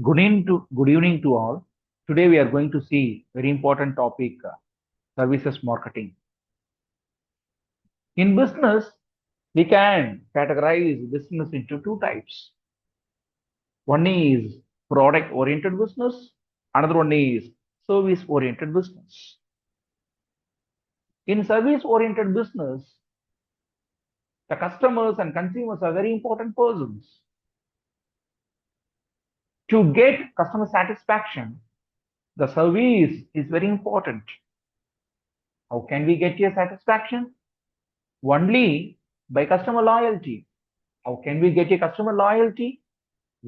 Good evening to all. Today we are going to see very important topic, services marketing. In business, we can categorize business into two types. One is product oriented business, another one is service oriented business. In service oriented business, the customers and consumers are very important persons. To get customer satisfaction, the service is very important. How can we get your satisfaction? Only by customer loyalty. How can we get a customer loyalty?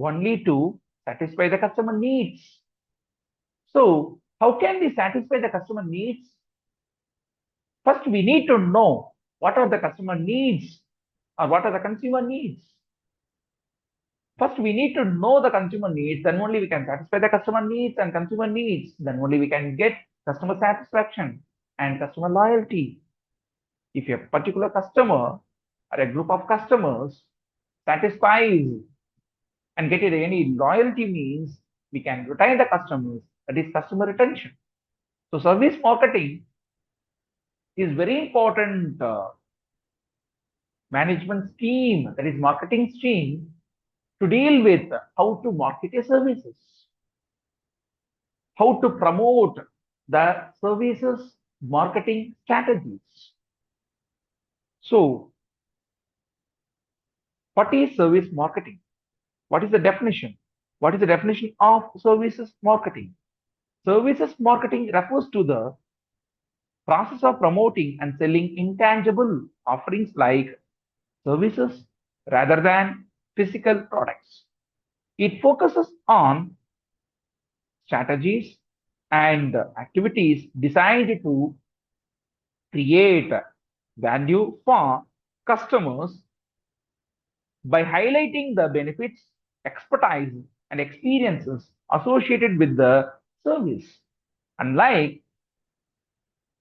Only to satisfy the customer needs. So, how can we satisfy the customer needs? First, we need to know what are the customer needs or what are the consumer needs. First, we need to know the consumer needs, then only we can satisfy the customer needs and consumer needs. Then only we can get customer satisfaction and customer loyalty. If a particular customer or a group of customers satisfies and get any loyalty means we can retain the customers. That is customer retention. So service marketing is very important management scheme, that is marketing scheme, to deal with how to market your services, how to promote the services marketing strategies. So what is service marketing? What is the definition? What is the definition of services marketing? Services marketing refers to the process of promoting and selling intangible offerings like services rather than physical products. It focuses on strategies and activities designed to create value for customers by highlighting the benefits, expertise, and experiences associated with the service. Unlike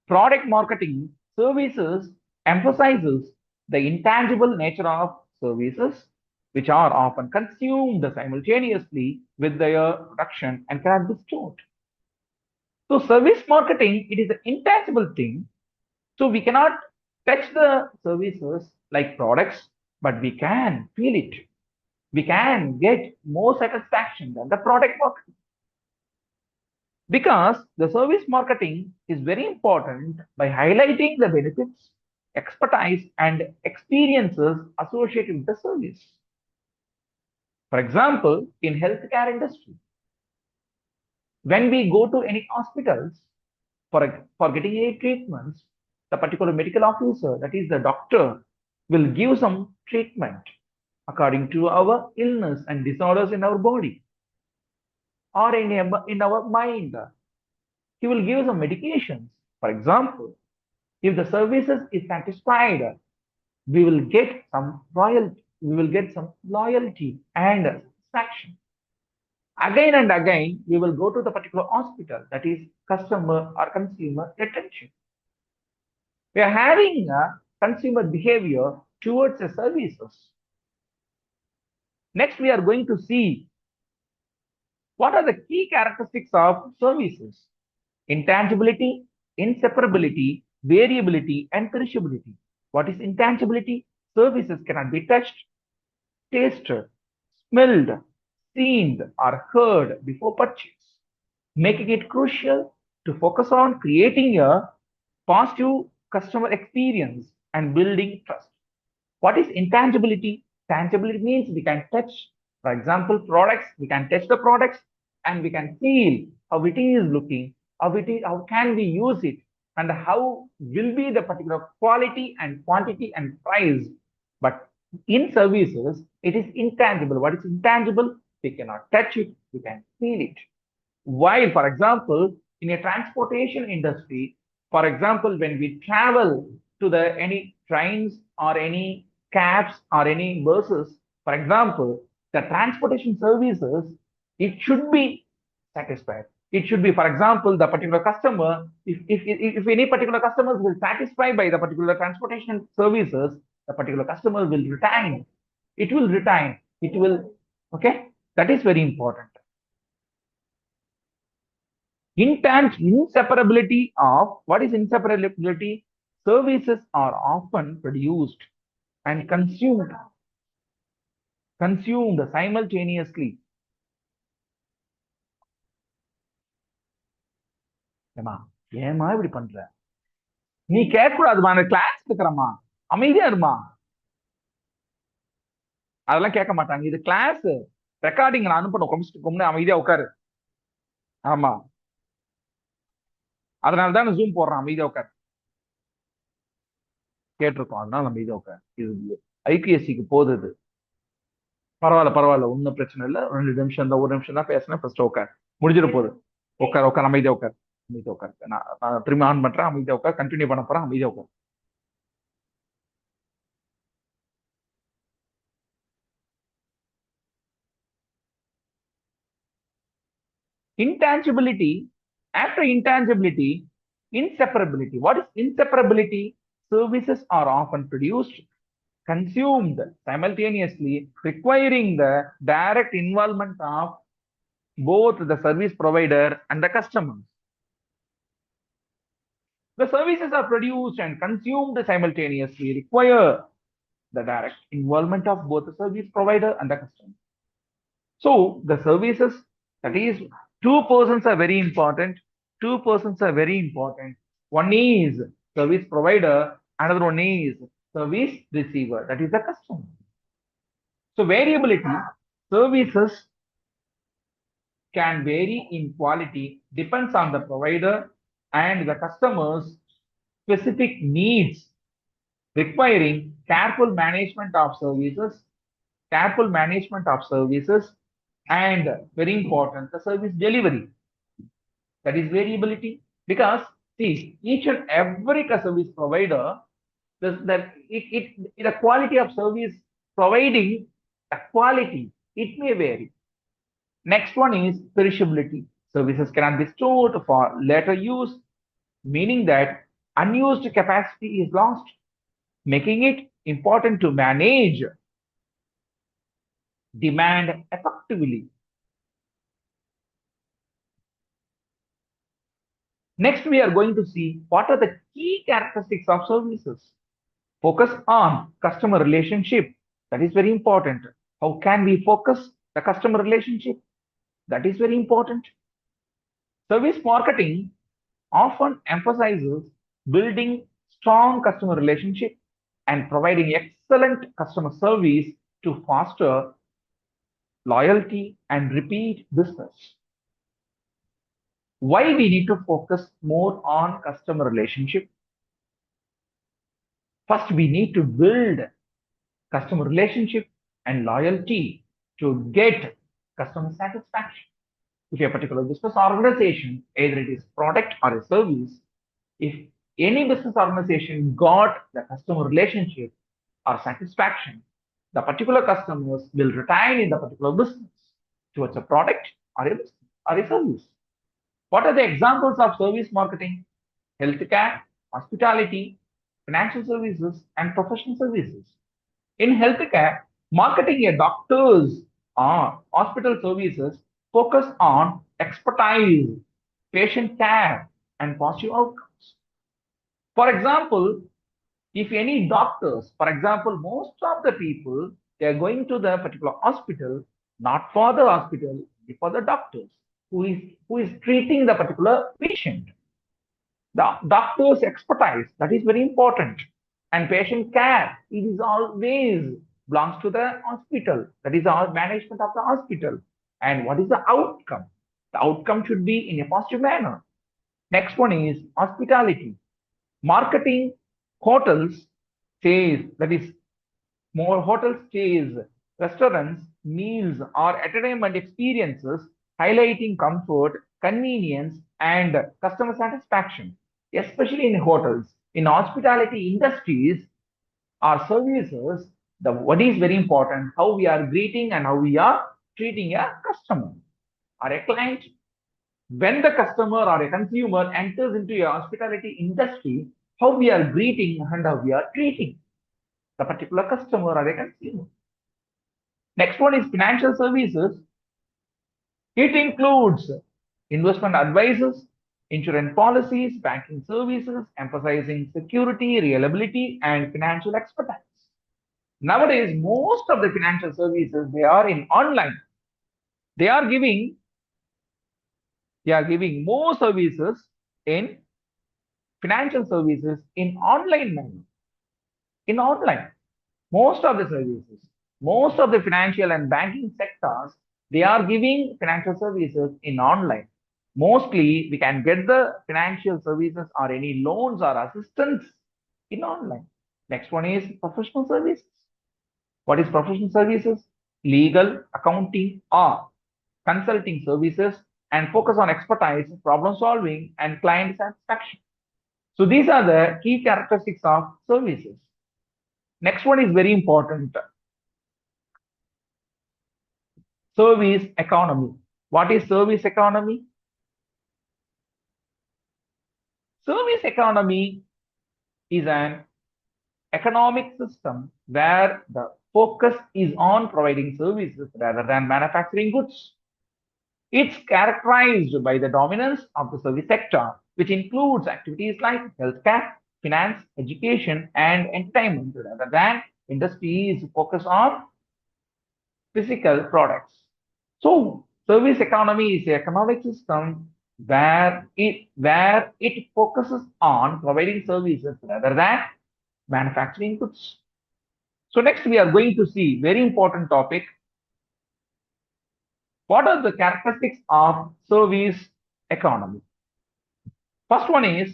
product marketing, services emphasizes the intangible nature of services, which are often consumed simultaneously with their production and cannot be stored. So service marketing, it is an intangible thing. So we cannot touch the services like products, but we can feel it. We can get more satisfaction than the product marketing. Because the service marketing is very important by highlighting the benefits, expertise, and experiences associated with the service. For example, in healthcare industry, when we go to any hospitals for getting any treatments, the particular medical officer, that is the doctor, will give some treatment according to our illness and disorders in our body or in our mind. He will give some medications. For example, if the services is satisfied, we will get some loyalty and satisfaction. Again and again, we will go to the particular hospital, that is customer or consumer retention. We are having a consumer behavior towards the services. Next, we are going to see what are the key characteristics of services: intangibility, inseparability, variability, and perishability. What is intangibility? Services cannot be touched, tasted, smelled, seen, or heard before purchase, making it crucial to focus on creating a positive customer experience and building trust. What is intangibility? Tangibility means we can touch, for example, products, we can touch the products and we can feel how it is looking, how can we use it, and how will be the particular quality and quantity and price. But in services, it is intangible. What is intangible? We cannot touch it, we can feel it. While, for example, in a transportation industry, for example, when we travel to the any trains or any cabs or any buses, for example, the transportation services, it should be satisfied. It should be, for example, the particular customer, if any particular customers will satisfy by the particular transportation services, the particular customer will retain. It will retain. It will, okay? That is very important. Inseparability of what is inseparability? Services are often produced and consumed simultaneously. ஏமா ஏமா இப்படி பண்ற? நீ கேட்கக்கூடாதுமா, அந்த class இருக்கிறம்மா, அமைதியா இருமா. அதெல்லாம் கேட்க மாட்டாங்க. இது கிளாஸ் ரெக்கார்டிங் நான் அனுப்பணும். கொம்னு அமைதியா உட்காரு. ஆமா, அதனாலதான் ஜூம் போடுறான். அமைதியா உட்காரு. கேட்டிருக்கோம், அதனால அமைதியா உட்காரு. இது ஐபிஎஸ்சிக்கு போகுது. பரவாயில்ல பரவாயில்ல, ஒன்னும் பிரச்சனை இல்லை. 2 நிமிஷம் தான், 1 நிமிஷம் தான் பேசினேன். ஃபர்ஸ்ட் உட்கார், முடிஞ்சிட போகுது. உட்கார் உட்கார், அமைதியா உட்கார். அமைதியா உட்கார். நான் திரும்பி ஆன் பண்றேன். அமைதியா உட்கார். கண்டினியூ பண்ண போறேன். அமைதியா உட்கார். Intangibility, after intangibility, inseparability. What is inseparability? Services are often produced, consumed simultaneously, requiring the direct involvement of both the service provider and the customer. The services are produced and consumed simultaneously, require the direct involvement of both the service provider and the customer. So the services, that is, two persons are very important. Two persons are very important. One is service provider, another one is service receiver, that is the customer. So variability, services can vary in quality, depends on the provider and the customer's specific needs, requiring careful management of services, and very important, the service delivery. That is variability. Because see, each and every service provider, the quality of service providing, the quality, it may vary. Next one is perishability. Services cannot be stored for later use, meaning that unused capacity is lost, making it important to manage demand effectively. Next, we are going to see what are the key characteristics of services. Focus on customer relationship. That is very important. How can we focus the customer relationship? That is very important. Service marketing often emphasizes building strong customer relationship and providing excellent customer service to foster loyalty and repeat business. Why we need to focus more on customer relationship? First, we need to build customer relationship and loyalty to get customer satisfaction. If a particular business organization, either it is product or a service, if any business organization got the customer relationship or satisfaction, the particular customers will retain in the particular business towards a product or a business or a service. What are the examples of service marketing? Healthcare, hospitality, financial services, and professional services. In healthcare, marketing a doctor's or hospital services focus on expertise, patient care, and positive outcomes. For example, if any doctors, for example, most of the people, they are going to the particular hospital, not for the hospital, but for the doctors who is treating the particular patient. The doctor's expertise, that is very important. And patient care, it is always belongs to the hospital. That is our management of the hospital. And what is the outcome? The outcome should be in a positive manner. Next one is hospitality. Marketing hotels stays, that is more hotel stays, restaurants, meals, or entertainment experiences, highlighting comfort, convenience, and customer satisfaction, especially in hotels. In hospitality industries or services, what is very important, how we are greeting and how we are treating a customer or a client. When the customer or a consumer enters into a hospitality industry, how we are greeting and how we are treating the particular customer or a consumer. Next one is financial services. It includes investment advisors, insurance policies, banking services, emphasizing security, reliability, and financial expertise. Nowadays, most of the financial services they are in online. They are giving more services in financial services in online manner. In online, most of the services, most of the financial and banking sectors, they are giving financial services in online. Mostly, we can get the financial services or any loans or assistance in online. Next one is professional services. What is professional services? Legal, accounting, or consulting services and focus on expertise, problem solving, and client satisfaction. So these are the key characteristics of services. Next one is very important. Service economy. What is service economy? Service economy is an economic system where the focus is on providing services rather than manufacturing goods. It's characterized by the dominance of the service sector, which includes activities like healthcare, finance, education, and entertainment, rather than industries focus on physical products. So, service economy is an economic system where it focuses on providing services rather than manufacturing goods. So, next we are going to see very important topic. What are the characteristics of service economy? First one is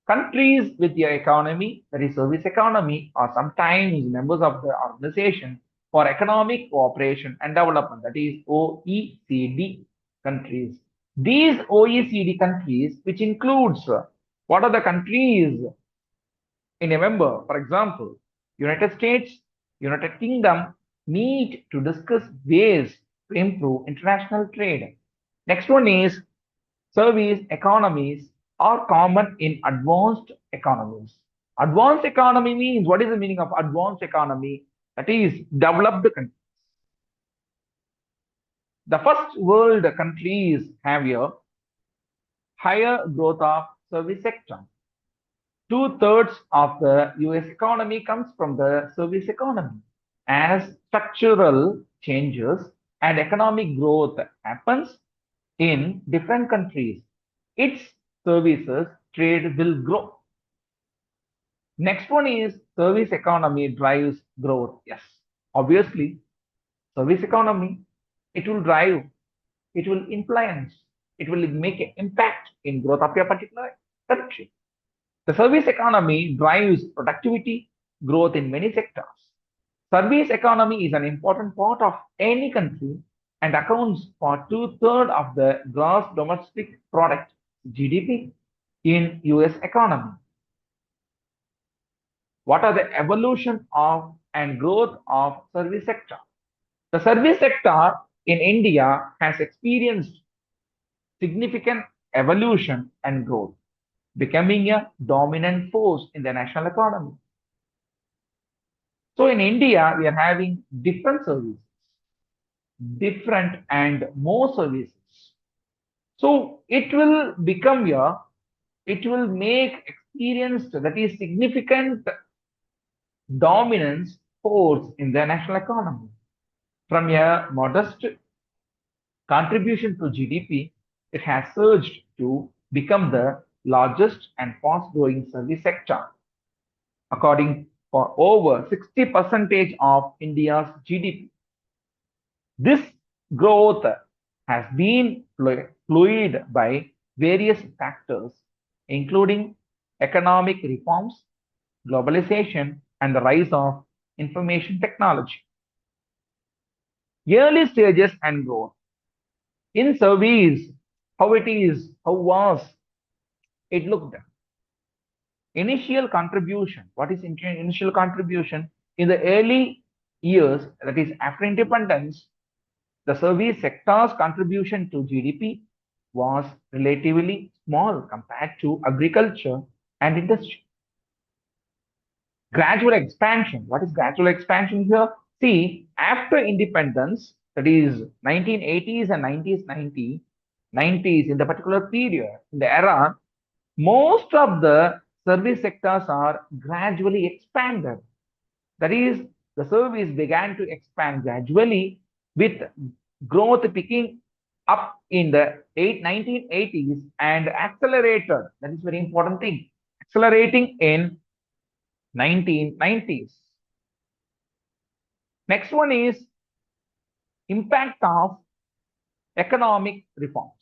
countries with their economy, that is service economy, are sometimes members of the Organization for Economic Cooperation and Development, that is OECD countries. These OECD countries, which includes what are the countries in a member, for example, United States, United Kingdom, meet to discuss ways to improve international trade. Next one is service economies are common in advanced economies. Advanced economy means, what is the meaning of advanced economy? That is developed countries. The first world countries have a higher growth of service sector. Two-thirds of the US economy comes from the service economy. As structural changes and economic growth happens in different countries, its services trade will grow. Next one is service economy drives growth. Yes, obviously, service economy, it will drive, it will influence, it will make an impact in growth of a particular country. The service economy drives productivity growth in many sectors. Service economy is an important part of any country and accounts for two-thirds of the gross domestic product (GDP) in US economy. What are the evolution of and growth of service sector? The service sector in India has experienced significant evolution and growth, becoming a dominant force in the national economy. So in India, we are having different services, different and more services. So it will make experienced, that is significant dominance force in the national economy. From a modest contribution to GDP, it has surged to become the largest and fast growing service sector, according for over 60% of India's GDP. This growth has been fluid by various factors, including economic reforms, globalization, and the rise of information technology. Early stages and growth. In service, how was it looked at? Initial contribution. What is initial contribution? In the early years, that is after independence, the service sector's contribution to GDP was relatively small compared to agriculture and industry. Gradual expansion. What is gradual expansion here? See, after independence, that is 1980s and 1990s, 90s, in the particular period, in the era, most of the service sectors are gradually expanded. That is, the service began to expand gradually with growth picking up in the 1980s and accelerated. That is very important thing. Accelerating in 1990s. Next one is impact of economic reforms.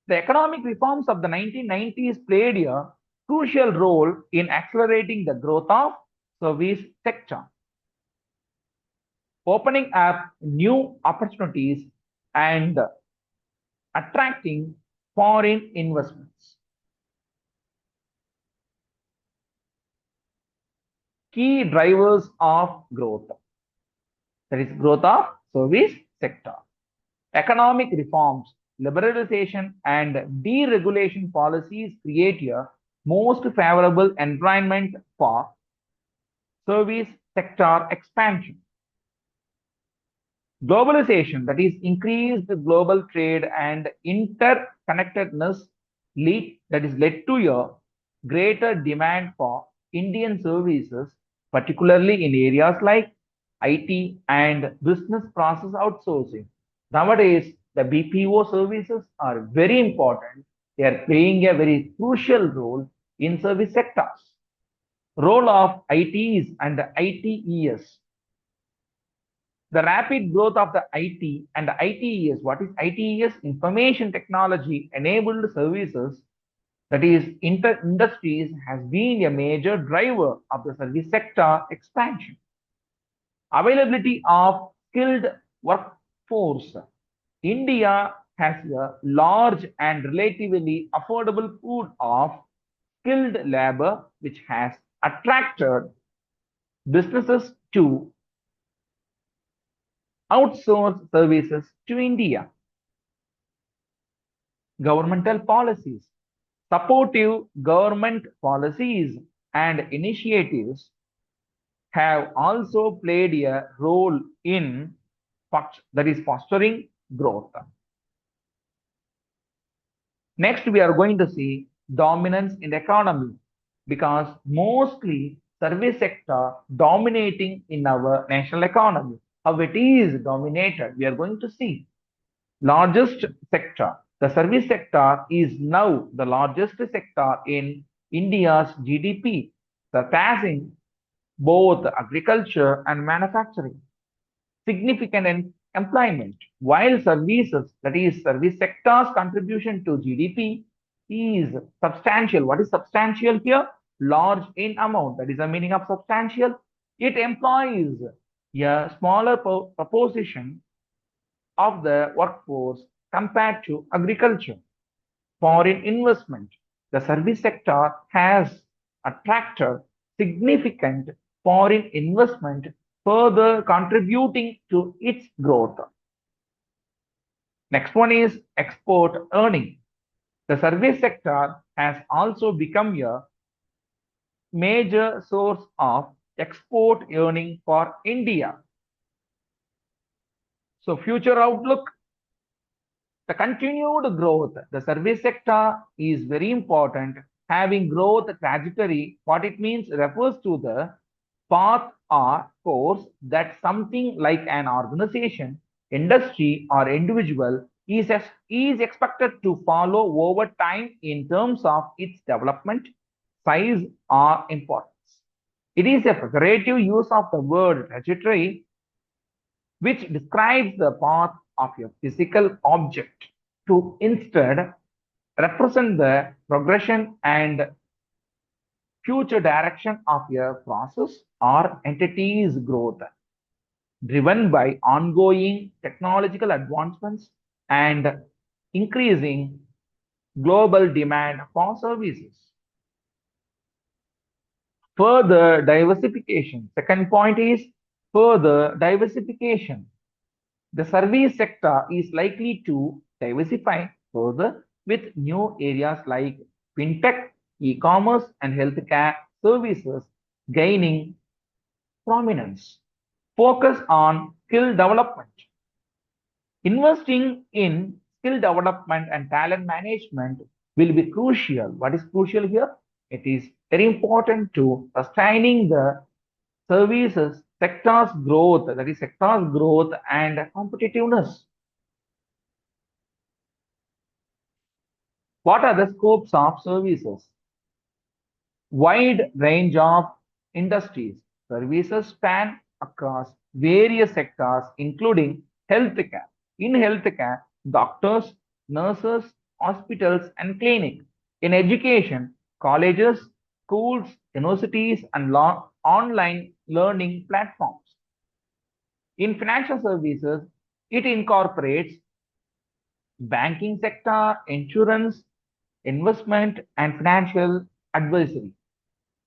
The economic reforms of the 1990s played a crucial role in accelerating the growth of service sector, opening up new opportunities and attracting foreign investments. Key drivers of growth, that is growth of service sector. Economic reforms, liberalization and deregulation policies create a most favorable environment for service sector expansion. Globalization, that is increased global trade and interconnectedness, that is led to a greater demand for Indian services, particularly in areas like IT and business process outsourcing. Nowadays, the BPO services are very important. They are playing a very crucial role in service sectors. Role of ITs and ITES. The rapid growth of the IT and the ITES. What is ITES? Information technology enabled services, that is industries, has been a major driver of the service sector expansion. Availability of skilled workforce. India has a large and relatively affordable pool of skilled labor, which has attracted businesses to outsource services to India. Governmental policies. Supportive government policies and initiatives have also played a role in fostering growth. Next, we are going to see dominance in the economy, because mostly service sector dominating in our national economy. How it is dominated, we are going to see. Largest sector, the service sector is now the largest sector in India's GDP, surpassing both agriculture and manufacturing. Significant employment, while services, that is service sector's contribution to GDP, is substantial. What is substantial here? Large in amount. That is the meaning of substantial. It employs a smaller proportion of the workforce compared to agriculture. Foreign investment. The service sector has attracted significant foreign investment, further contributing to its growth. Next one is export earning. The service sector has also become a major source of export earning for India. So future outlook, the continued growth, the service sector is very important. Having growth trajectory, what it means refers to the path or course that something like an organization, industry, or individual is expected to follow over time in terms of its development, size, or importance. It is a figurative use of the word trajectory, which describes the path of a physical object to instead represent the progression and future direction of a process or entity's growth, driven by ongoing technological advancements and increasing global demand for services. Further diversification. Second point is further diversification. The service sector is likely to diversify further with new areas like fintech, e-commerce, and healthcare services gaining prominence. Focus on skill development. Investing in skill development and talent management will be crucial. What is crucial here? It is very important to sustaining the services sector's growth, that is sector's growth and competitiveness. What are the scopes of services? Wide range of industries. Services span across various sectors, including healthcare. In healthcare, doctors, nurses, hospitals, and clinics. In education, colleges, schools, universities, and online learning platforms. In financial services, it incorporates banking sector, insurance, investment, and financial advisory.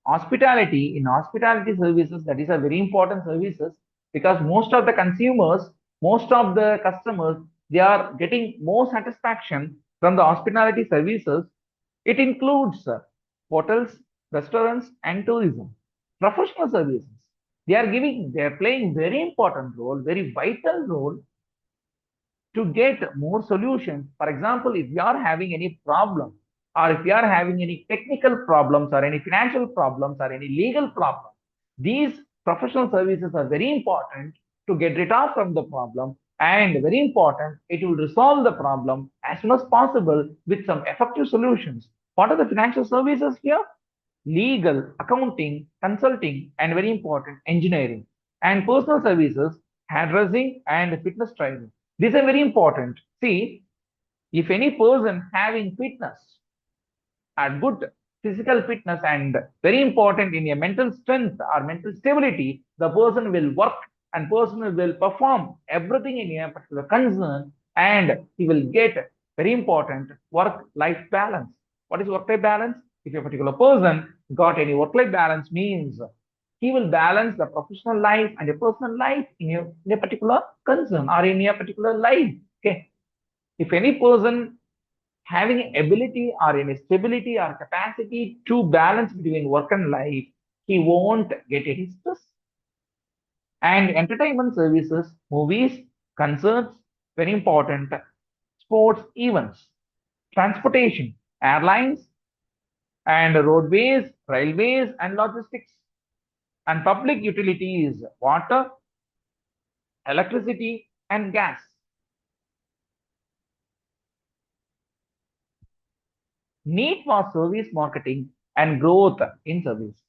Hospitality, in hospitality services, that is a very important services because most of the consumers, most of the customers, they are getting more satisfaction from the hospitality services. It includes hotels, restaurants, and tourism. Professional services, they are playing very important role, very vital role to get more solutions. For example, if you are having any problem, or if you are having any technical problems, or any financial problems, or any legal problems, these professional services are very important to get rid of from the problem, and very important, it will resolve the problem as soon as possible with some effective solutions. What are the financial services here? Legal, accounting, consulting, and very important, engineering. And personal services, hairdressing, and fitness training. These are very important. See, if any person having fitness, a good physical fitness, and very important in a mental strength or mental stability, the person will work and person will perform everything in a particular concern, and he will get very important work-life balance. What is work-life balance? If a particular person got any work-life balance means he will balance the professional life and a personal life in a particular concern or in a particular life. Okay. If any person having ability or any stability or capacity to balance between work and life, he won't get any stress. And entertainment services, movies, concerts, very important, sports events, transportation, airlines, and roadways, railways, and logistics, and public utilities, water, electricity, and gas. Need for service marketing and growth in services.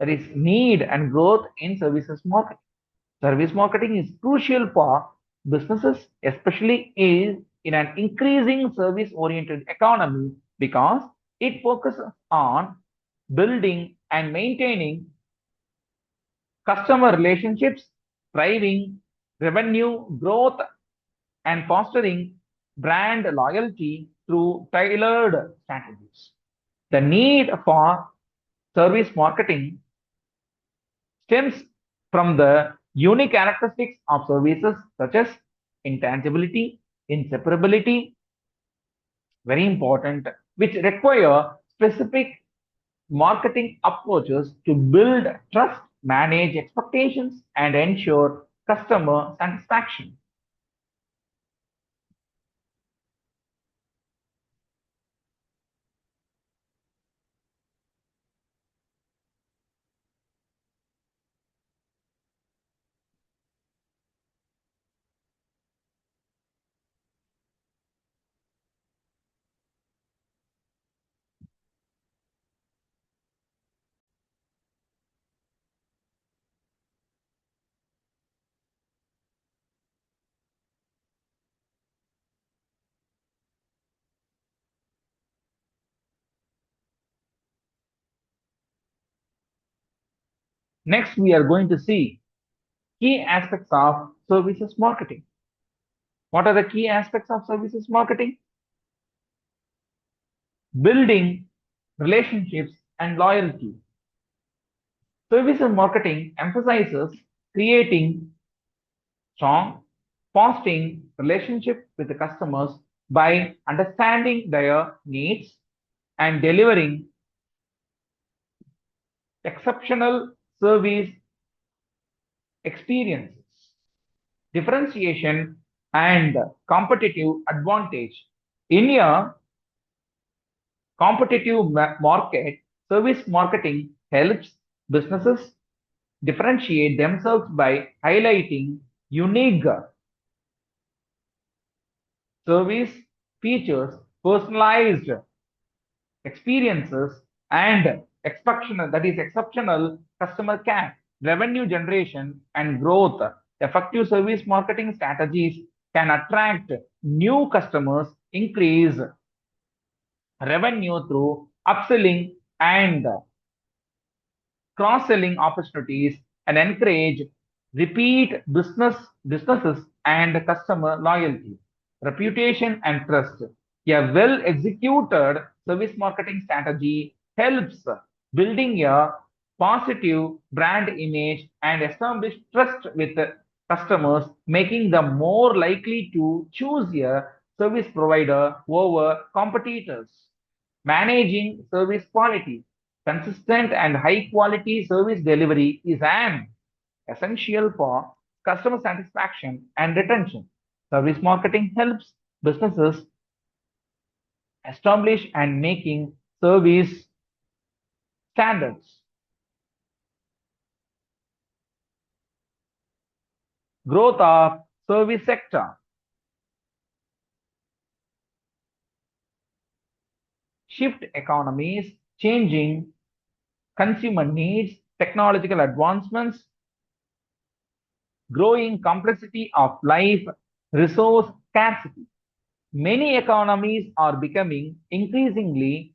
There is need and growth in services marketing. Service marketing is crucial for businesses, especially in an increasing service-oriented economy because it focuses on building and maintaining customer relationships, driving revenue growth, and fostering brand loyalty through tailored strategies. The need for service marketing stems from the unique characteristics of services such as intangibility, inseparability, very important, which require specific marketing approaches to build trust, manage expectations, and ensure customer satisfaction. Next, we are going to see key aspects of services marketing. What are the key aspects of services marketing? Building relationships and loyalty. Services marketing emphasizes creating strong, fostering relationship with the customers by understanding their needs and delivering exceptional service experiences. Differentiation and competitive advantage. In a competitive market, service marketing helps businesses differentiate themselves by highlighting unique service features, personalized experiences, and exceptional customer care, revenue generation, and growth. Effective service marketing strategies can attract new customers, increase revenue through upselling and cross-selling opportunities, and encourage repeat businesses and customer loyalty, reputation, and trust. A well-executed service marketing strategy helps building a positive brand image and establish trust with customers, making them more likely to choose a service provider over competitors. Managing service quality. Consistent and high quality service delivery is an essential for customer satisfaction and retention. Service marketing helps businesses establish and making service standards. Growth of service sector. Shift economies, changing consumer needs, technological advancements, growing complexity of life, resource scarcity. Many economies are becoming increasingly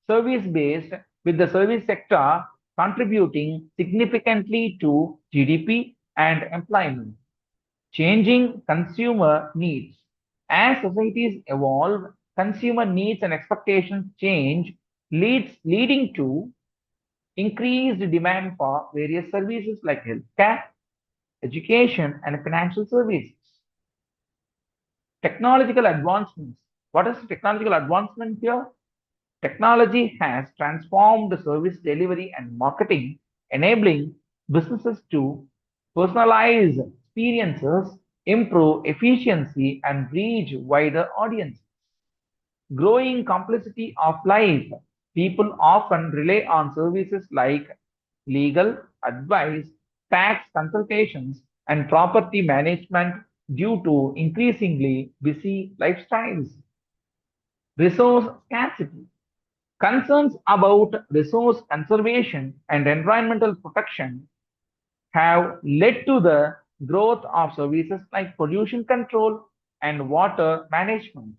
service based, with the service sector contributing significantly to GDP and employment. Changing consumer needs. As societies evolve, consumer needs and expectations change, leading to increased demand for various services like healthcare, education, and financial services. Technological advancements. What is technological advancement here? Technology has transformed service delivery and marketing, enabling businesses to personalize experiences, improve efficiency, and reach wider audiences. Growing complexity of life. People often rely on services like legal advice, tax consultations, and property management due to increasingly busy lifestyles. Resource scarcity. Concerns about resource conservation and environmental protection have led to the growth of services like pollution control and water management.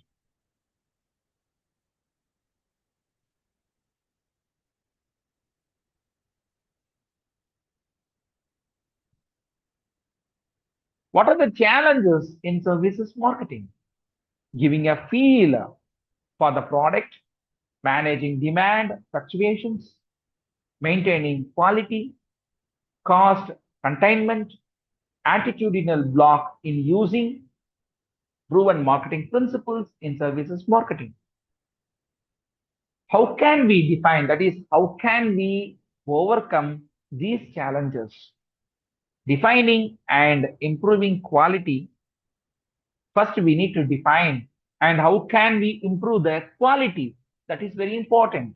What are the challenges in services marketing? Giving a feel for the product, managing demand fluctuations, maintaining quality, cost containment, attitudinal block in using proven marketing principles in services marketing. How can we define, that is, how can we overcome these challenges? Defining and improving quality. First, we need to define and how can we improve the quality. That is very important.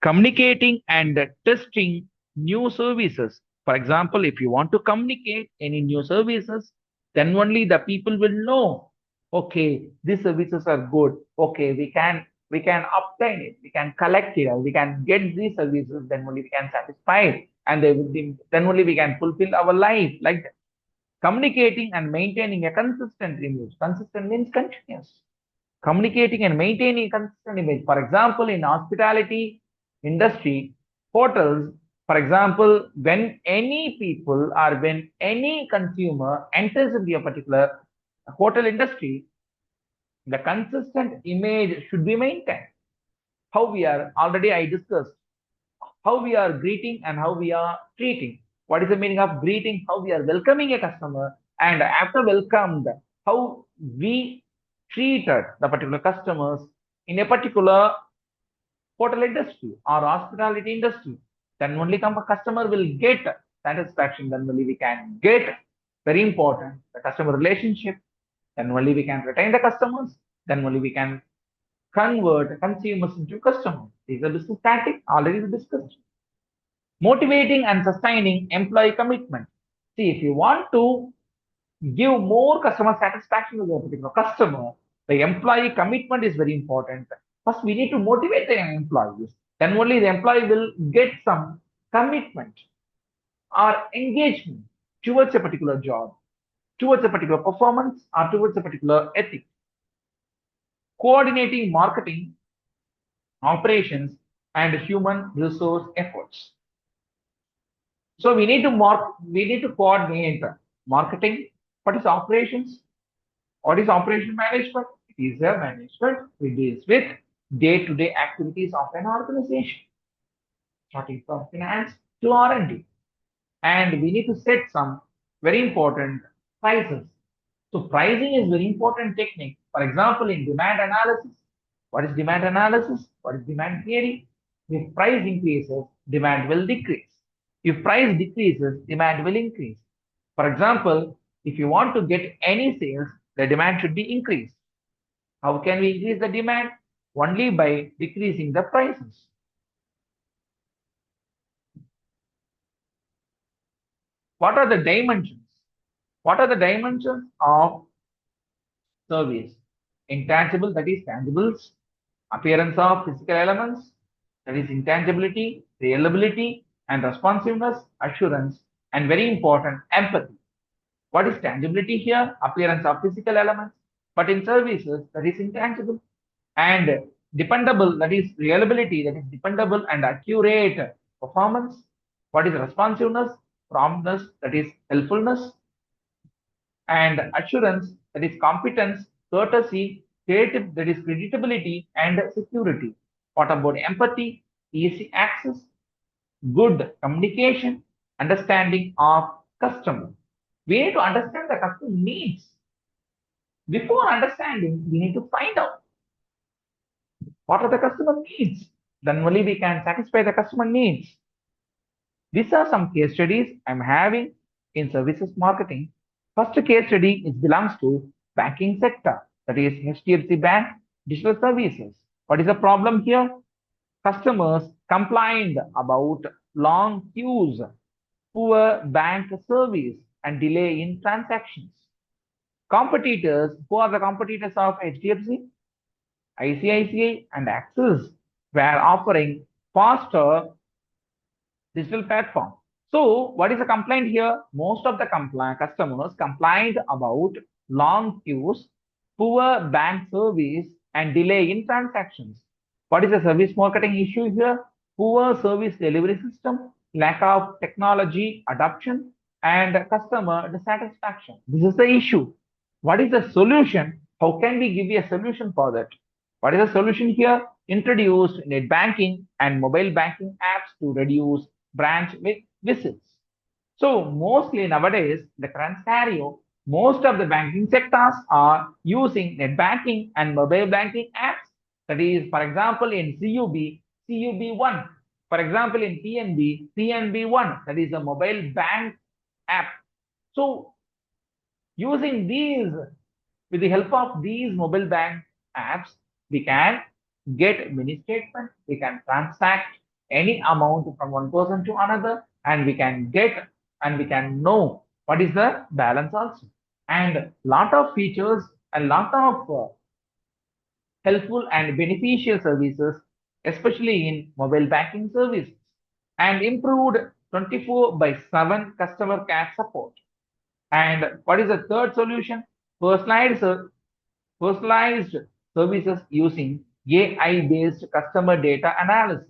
Communicating and testing new services. For example, if you want to communicate any new services, then only the people will know, okay, these services are good. Okay, we can obtain it, we can collect it, we can get these services, then only we can satisfy it, and then only we can fulfill our life like that. Communicating and maintaining a consistent image. Consistent means continuous. Communicating and maintaining a consistent image. For example, in hospitality industry, hotels, for example, when any people or when any consumer enters into a particular hotel industry, the consistent image should be maintained. How we are, already I discussed, how we are greeting and how we are treating. What is the meaning of greeting? How we are welcoming a customer, and after welcomed, how we treated the particular customers in a particular hotel industry or hospitality industry. Then only customer will get satisfaction. Then only we can get Very important. The customer relationship. Then only we can retain the customers. Then only we can convert consumers into customers. These are business tactics already we discussed. Motivating and sustaining employee commitment. See, if you want to give more customer satisfaction to the particular customer, the employee commitment is very important. First, we need to motivate the employees. Then only the employee will get some commitment or engagement towards a particular job, towards a particular performance, or towards a particular ethic. Coordinating marketing, operations, and human resource efforts. So we need to coordinate marketing. What is operations? What is operation management? It is a management which deals with day-to-day activities of an organization, starting from finance to R&D. And we need to set some very important prices. So pricing is very important technique. For example, in demand analysis, what is demand analysis? What is demand theory? If price increases, demand will decrease. If price decreases, demand will increase. For example, if you want to get any sales, the demand should be increased. How can we increase the demand? Only by decreasing the prices. What are the dimensions? What are the dimensions of service? Intangible, that is tangibles. Appearance of physical elements, that is intangibility, reliability, and responsiveness, assurance, and very important, empathy. What is tangibility here? Appearance of physical elements. But in services, that is intangible. And dependable, that is reliability, that is dependable and accurate performance. What is responsiveness? Promptness, that is helpfulness. And assurance, that is competence, courtesy, creative, that is creditability and security. What about empathy? Easy access, good communication, understanding of customer. We need to understand the customer needs. Before understanding, we need to find out what are the customer needs. Then only we can satisfy the customer needs. These are some case studies I'm having in services marketing. First case study belongs to banking sector, that is HDFC Bank digital services. What is the problem here? Customers complained about long queues, poor bank service, and delay in transactions. Competitors, who are the competitors of HDFC? ICICI and Axis were offering faster digital platform. So what is the complaint here? Most of the customers complained about long queues, poor bank service, and delay in transactions. What is the service marketing issue here? Poor service delivery system, lack of technology adoption, and customer dissatisfaction. This is the issue. What is the solution? How can we give you a solution for that? What is the solution here? Introduced net banking and mobile banking apps to reduce branch visits. So mostly nowadays, the current scenario, most of the banking sectors are using net banking and mobile banking apps. That is, for example, in CUB1. For example, in PNB1. That is a mobile bank app. So using these, with the help of these mobile bank apps, we can get mini statements, we can transact any amount from one person to another, and we can get and we can know what is the balance also. And lot of features and lot of helpful and beneficial services, especially in mobile banking services, and improved 24/7 customer care support. And what is the third solution? Personalized services using AI-based customer data analysis.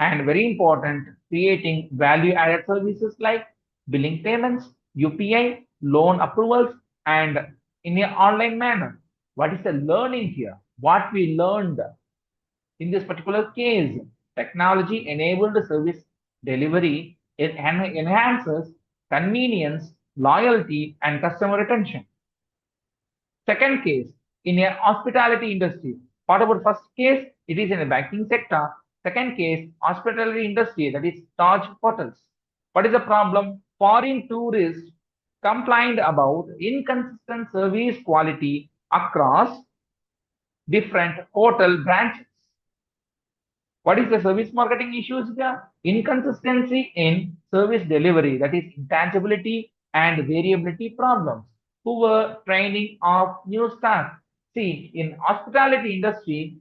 And very important, creating value-added services like billing payments, UPI, loan approvals, and in an online manner. What is the learning here? What we learned in this particular case, technology-enabled service delivery, it enhances convenience, loyalty, and customer retention. Second case, in a hospitality industry. What about first case? It is in the banking sector. Second case, hospitality industry, that is Taj Hotels. What is the problem? Foreign tourists complained about inconsistent service quality across different hotel branches. What is the service marketing issues here? Inconsistency in service delivery, that is intangibility and variability problems. Poor training of new staff. See, in hospitality industry,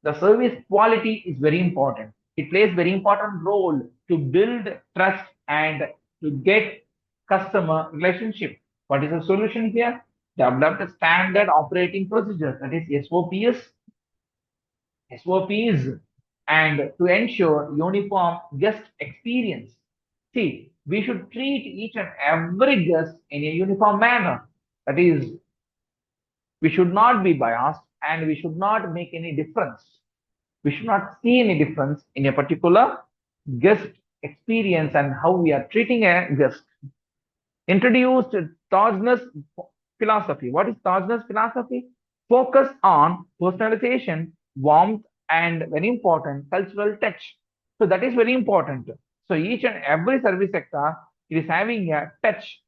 the service quality is very important. It plays very important role to build trust and to get customer relationship. What is the solution here? Develop a standard operating procedure, that is SOPs, and to ensure uniform guest experience. See, we should treat each and every guest in a uniform manner. That is, we should not be biased and we should not make any difference. We should not see any difference in a particular guest experience and how we are treating a guest. Introduced Tajness philosophy. What is Tajness philosophy? Focus on personalization, warmth, and very important cultural touch. So that is very important. So each and every service sector, it is having a touch.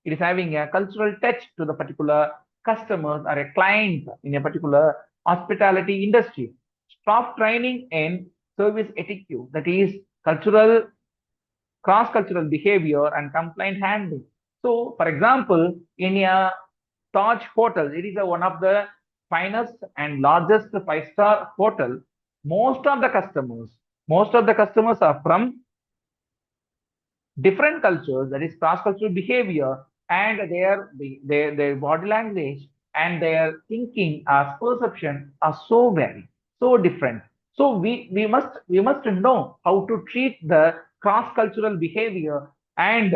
It is having a cultural touch to the particular customers or a client in a particular hospitality industry. Staff training in service etiquette, that is cultural, cross-cultural behavior and complaint handling. So, for example, in a Taj hotel, it is one of the finest and largest five-star hotel. Most of the customers, most of the customers are from different cultures, that is cross-cultural behavior, and their body language and their thinking as perception are so very so different. So we must know how to treat the cross-cultural behavior and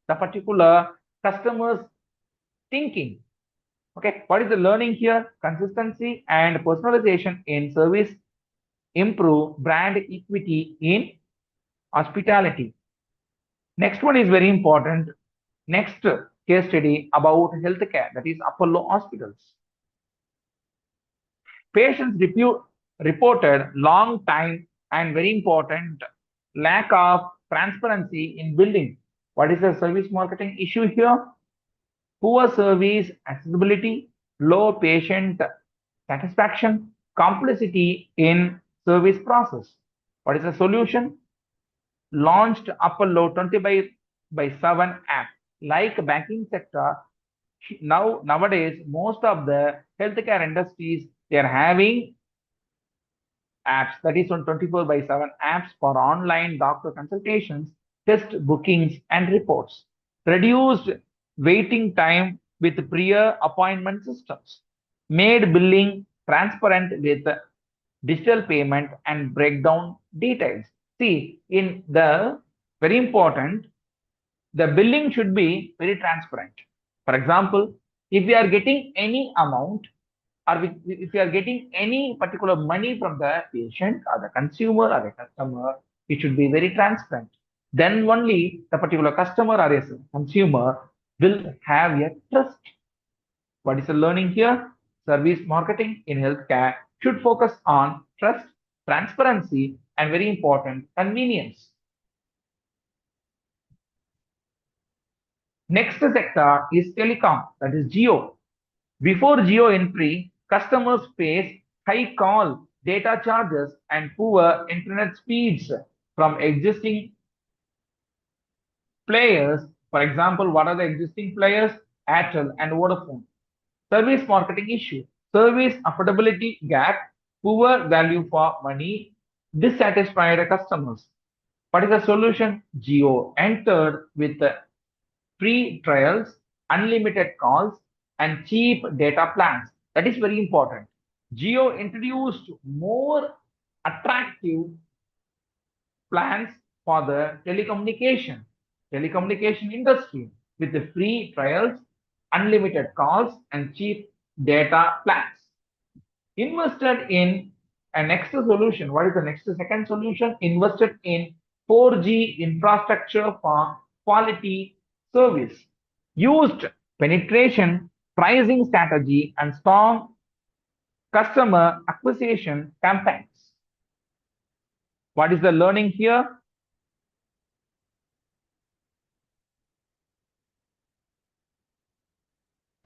the particular customers thinking. Okay, what is the learning here? Consistency and personalization in service improve brand equity in hospitality. Next one is very important. Next case study about healthcare, that is Apollo hospitals. Patients reported long time and very important lack of transparency in billing. What is the service marketing issue here? Poor service accessibility, low patient satisfaction, complexity in service process. What is the solution? Launched Apollo 20 by 7 app. Like banking sector, nowadays most of the healthcare industries, they are having apps, that is on 24/7 apps for online doctor consultations, test bookings and reports. Reduced waiting time with prior appointment systems. Made billing transparent with digital payment and breakdown details. See, in the very important, the billing should be very transparent. For example, if we are getting any amount or if we are getting any particular money from the patient or the consumer or the customer, it should be very transparent. Then only the particular customer or a consumer will have a trust. What is the learning here? Service marketing in healthcare should focus on trust, transparency, and very important, convenience. Next sector is telecom, that is Geo. Before Geo entry, customers face high call data charges and poor internet speeds from existing players. For example, what are the existing players? Airtel and Vodafone. Service marketing issue, service affordability gap, poor value for money, dissatisfied customers. What is the solution? Geo entered with free trials, unlimited calls, and cheap data plans. That is very important. Geo introduced more attractive plans for the telecommunication industry with the free trials, unlimited calls, and cheap data plans. Invested in a next solution. What is the next second solution? Invested in 4G infrastructure for quality service. Used penetration, pricing strategy, and strong customer acquisition campaigns. What is the learning here?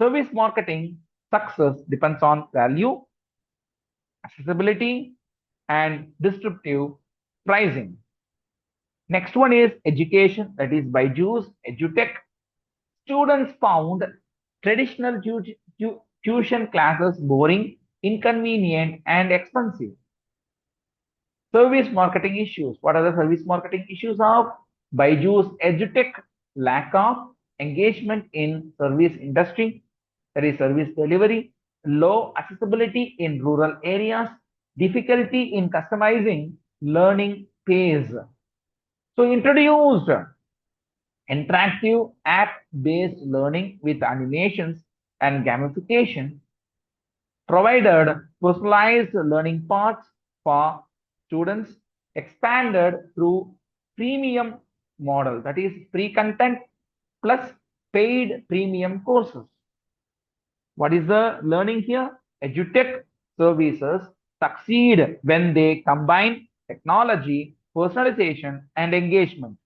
Service marketing success depends on value, accessibility, and disruptive pricing. Next one is education, that is Byju's, EduTech. Students found traditional tuition classes boring, inconvenient, and expensive. Service marketing issues. What are the service marketing issues of Byju's EduTech? Lack of engagement in service industry, that is service delivery, low accessibility in rural areas, difficulty in customizing learning pace. So introduced interactive app-based learning with animations and gamification, provided personalized learning paths for students, expanded through premium model, that is free content plus paid premium courses. What is the learning here? EduTech services succeed when they combine technology, personalization, and engagement.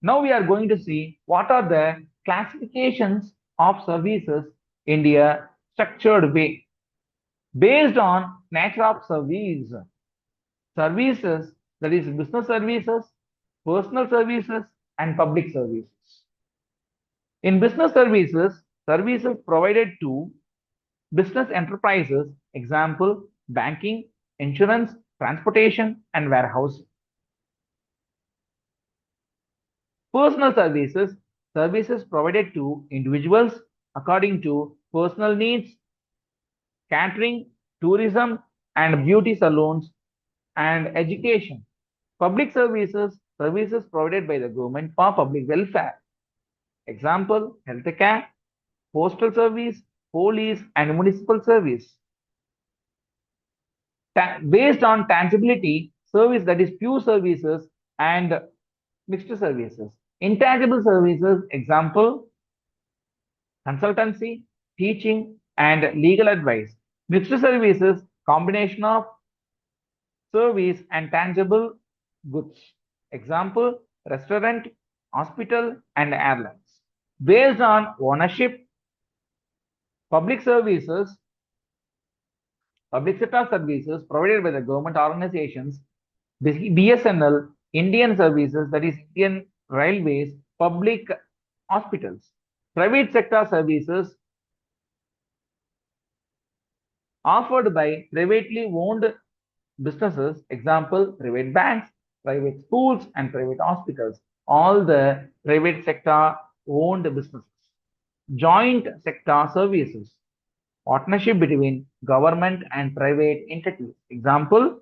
Now we are going to see what are the classifications of services in a structured way. Based on nature of service, services, that is business services, personal services, and public services. In business services, services provided to business enterprises, example, banking, insurance, transportation, and warehousing. Personal services, services provided to individuals according to personal needs, catering, tourism, and beauty salons, and education. Public services, services provided by the government for public welfare. Example, healthcare, postal service, police, and municipal service. Based on tangibility, service, that is pure services and mixed services. Intangible services, example, consultancy, teaching, and legal advice. Mixed services, combination of service and tangible goods. Example, restaurant, hospital, and airlines. Based on ownership, public services, public sector services provided by the government organizations, BSNL, Indian services, that is Indian Railways, public hospitals. Private sector services offered by privately owned businesses, example, private banks, private schools, and private hospitals, all the private sector owned businesses. Joint sector services, partnership between government and private entities. Example,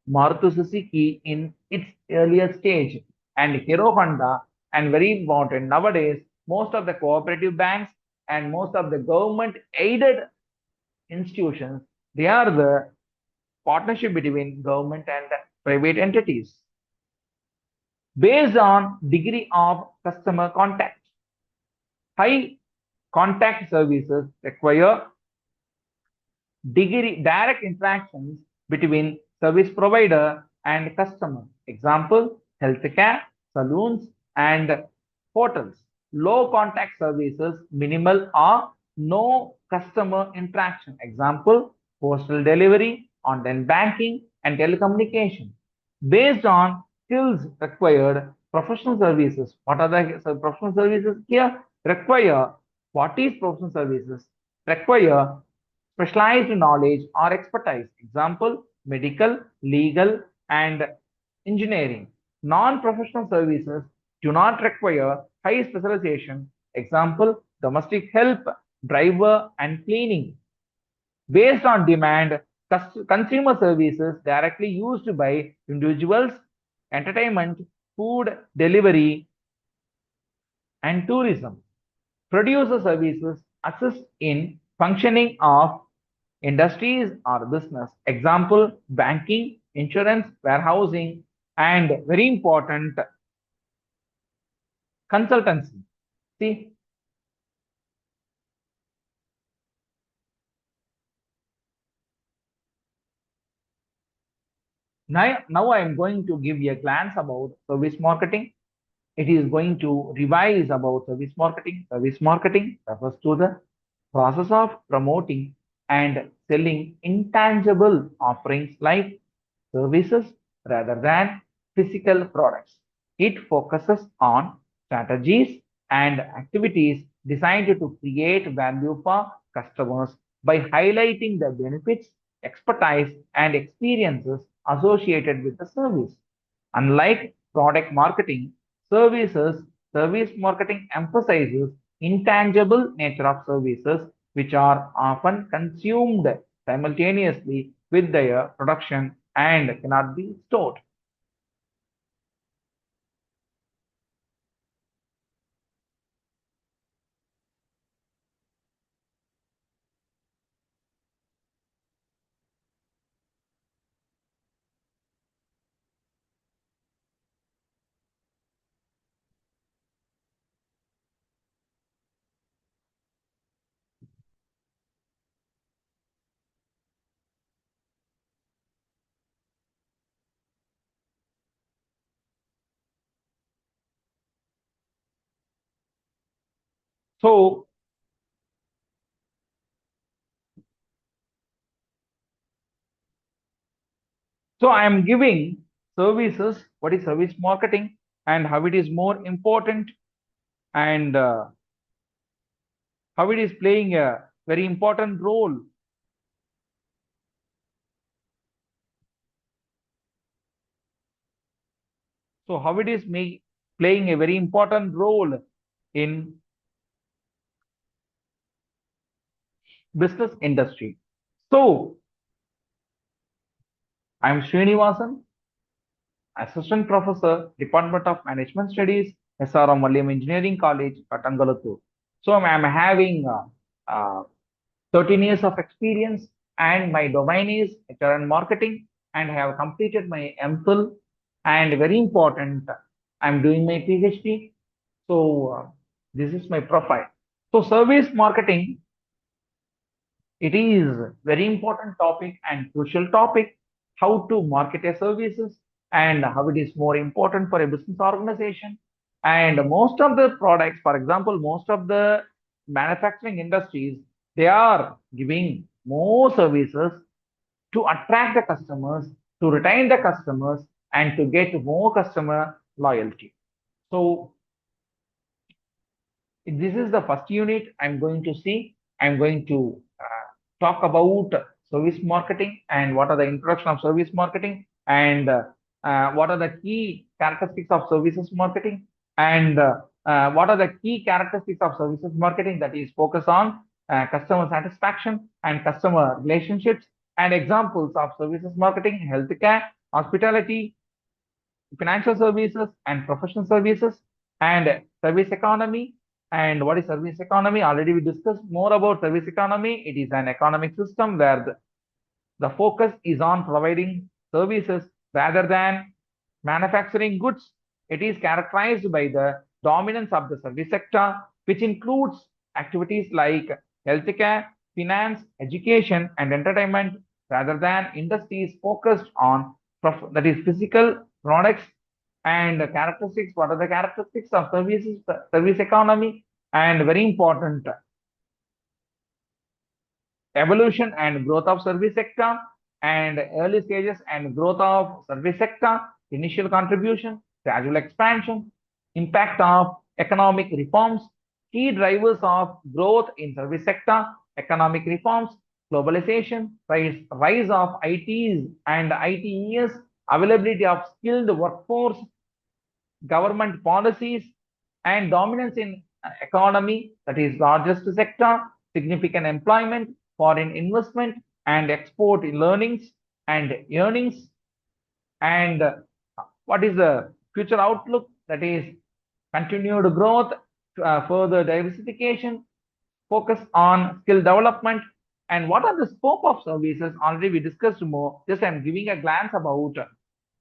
Maruti Suzuki in its earlier stage and Hero Honda, and very important nowadays, most of the cooperative banks and most of the government aided institutions, they are the partnership between government and private entities. Based on degree of customer contact, high contact services require direct interactions between service provider and customer. Example, healthcare, saloons, and hotels. Low contact services, minimal or no customer interaction. Example, postal delivery, online banking, and telecommunication. Based on skills required, professional services. What are the professional services here? Require, what is professional services? Require specialized knowledge or expertise. Example, medical, legal, and engineering. Non-professional services do not require high specialization. Example, domestic help, driver, and cleaning. Based on demand, consumer services directly used by individuals, entertainment, food delivery, and tourism. Producer services assist in functioning of industries or business. Example, banking, insurance, warehousing, and very important, consultancy. See, now I am going to give you a glance about service marketing. it is going to revise about service marketing. Service marketing refers to the process of promoting and selling intangible offerings like services rather than physical products. It focuses on strategies and activities designed to create value for customers by highlighting the benefits, expertise, and experiences associated with the service. Unlike product marketing, service marketing emphasizes intangible nature of services which are often consumed simultaneously with their production and cannot be stored. So, so I am giving services, what is service marketing and how it is more important and how it is playing a very important role. So how it is playing a very important role in business industry. So I'm Srinivasan, Assistant Professor, Department of Management Studies, SRMVEC1 Engineering College, Katangalatu. So I'm having 13 years of experience and my domain is HR and marketing and I have completed my MPhil and very important, I'm doing my PhD. So this is my profile. So service marketing, it is very important topic and crucial topic, how to market a services and how it is more important for a business organization. And most of the products, for example, most of the manufacturing industries, they are giving more services to attract the customers, to retain the customers, and to get more customer loyalty. So this is the first unit I'm going to see. I'm going to talk about service marketing and what are the introduction of service marketing and what are the key characteristics of services marketing and what are the key characteristics of services marketing that is focus on customer satisfaction and customer relationships and examples of services marketing, healthcare, hospitality, financial services and professional services and service economy. And what is service economy? Already we discussed more about service economy. It is an economic system where the focus is on providing services rather than manufacturing goods. It is characterized by the dominance of the service sector, which includes activities like healthcare, finance, education, and entertainment, rather than industries focused on that is physical products and characteristics. What are the characteristics of service economy? And very important, evolution and growth of service sector and early stages and growth of service sector, initial contribution, gradual expansion, impact of economic reforms, key drivers of growth in service sector, economic reforms, globalization, rise of ITs and ITES, availability of skilled workforce, government policies, and dominance in economy, that is largest sector, significant employment, foreign investment, and export learnings and earnings. And what is the future outlook? That is continued growth, further diversification, focus on skill development. And what are the scope of services? Already we discussed more. Just I'm giving a glance about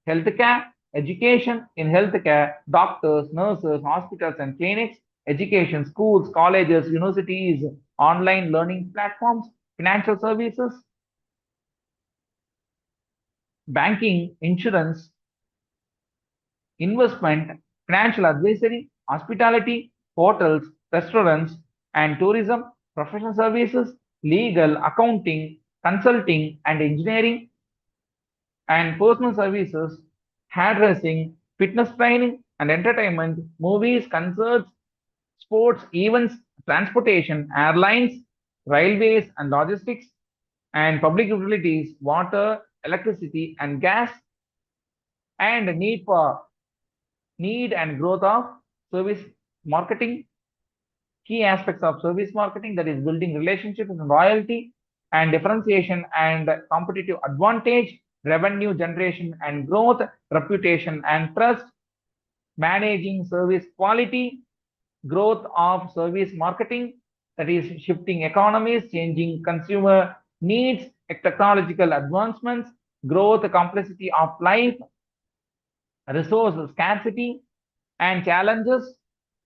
healthcare, education in healthcare, doctors, nurses, hospitals and clinics, education, schools, colleges, universities, online learning platforms, financial services, banking, insurance, investment, financial advisory, hospitality, hotels, restaurants, and tourism, professional services, legal, accounting, consulting, and engineering, and personal services, hairdressing, fitness training, and entertainment, movies, concerts, sports, events, transportation, airlines, railways, and logistics, and public utilities, water, electricity, and gas, and need and growth of service marketing, key aspects of service marketing, that is building relationships and loyalty and differentiation and competitive advantage, revenue generation and growth, reputation and trust, managing service quality, growth of service marketing, that is shifting economies, changing consumer needs, technological advancements, growth, complexity of life, resource scarcity, and challenges.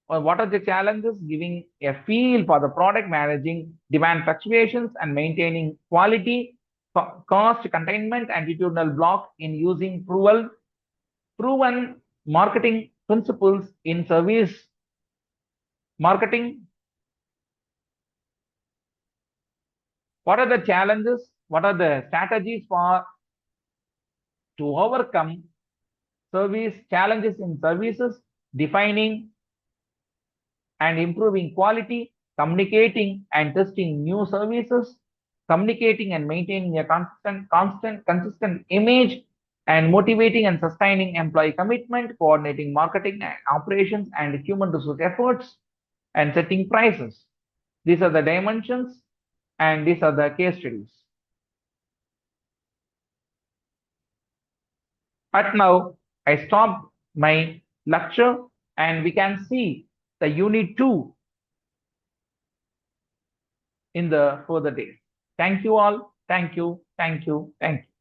Or what are the challenges? Giving a feel for the product, managing demand fluctuations, and maintaining quality, cost containment, attitudinal block in using proven marketing principles in service marketing. What are the challenges? What are the strategies for to overcome service challenges in services? Defining and improving quality, communicating and testing new services, communicating and maintaining a consistent image, and motivating and sustaining employee commitment, coordinating marketing and operations and human resource efforts, and setting prices. These are the dimensions and these are the case studies. But now I stopped my lecture and we can see the unit 2 in the further days. Thank you all. Thank you. Thank you. Thank you.